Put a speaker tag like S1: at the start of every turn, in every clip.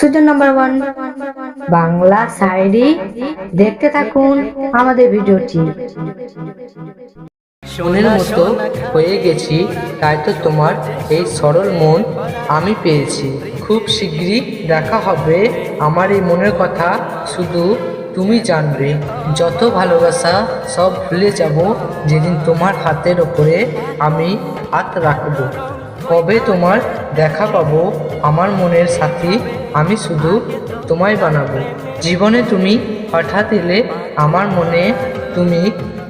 S1: Sujan number 1 Bangla শায়রি দেখতে থাকুন আমাদের ভিডিওটি।
S2: সোনের মতো হয়ে গেছি, তাই তো তোমার এই সরল মন আমি পেয়েছি। খুব শিগগিরই দেখা হবে, আমার এই মনের কথা শুধু তুমি জানবে। যত ভালোবাসা সব ভুলে যাব যেদিন তোমার হাতের ওপরে আমি হাত রাখবো। কবে তোমার দেখা পাবো, আমার মনের সাথী আমি শুধু তোমায় বানাবো। জীবনে তুমি হঠাৎ এলে, আমার মনে তুমি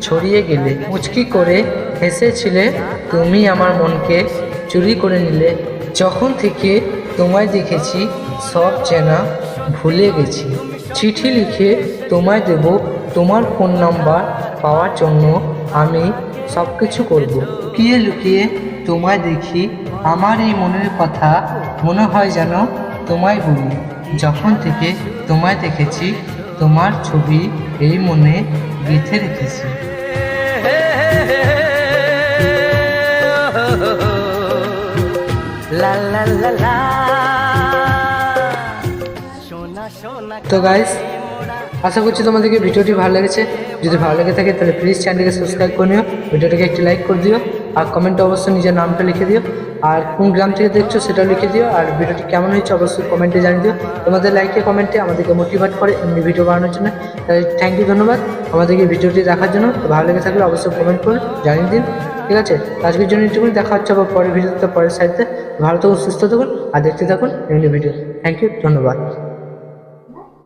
S2: ছড়িয়ে গেলে। মুচকি করে হেসেছিলে, তুমি আমার মনকে চুরি করে নিলে। যখন থেকে তোমায় দেখেছি, সব চেনা ভুলে গেছি। চিঠি লিখে তোমায় দেব, তোমার ফোন নাম্বার পাওয়ার জন্য আমি সব কিছু করব। লুকিয়ে লুকিয়ে তোমায় দেখি, আমার এই মনের কথা মনে হয় যেন তোমায় বলি। যখন থেকে তোমায় দেখেছি, তোমার ছবি এই মনে গেঁথে রেখেছি। তো গাইস, আশা করছি তোমাদেরকে ভিডিওটি ভালো লেগেছে। যদি ভালো লেগে থাকে তাহলে প্লিজ চ্যানেলটিকে সাবস্ক্রাইব করে নিও, ভিডিওটিকে একটি লাইক করে দিও, আর কমেন্টে অবশ্যই নিজের নামটা লিখে দিও, আর কোন গ্রাম থেকে দেখছো সেটাও লিখে দিও। আর ভিডিওটি কেমন হয়েছে অবশ্যই কমেন্টে জানিয়ে দিও। তোমাদের লাইকে কমেন্টে আমাদেরকে মোটিভেট করে এমনি ভিডিও বানানোর জন্য। তাই থ্যাংক ইউ, ধন্যবাদ আমাদেরকে ভিডিওটি দেখার জন্য। তো ভালো লেগে থাকলে অবশ্যই কমেন্ট করে জানিয়ে দিন, ঠিক আছে? আজকের জন্য একটুকুনি, দেখা হচ্ছে আবার পরের ভিডিওতে, পরের সাইডে। ভালো থাকুন, সুস্থ থাকুন, আর দেখতে থাকুন এমনি ভিডিও। থ্যাংক ইউ, ধন্যবাদ।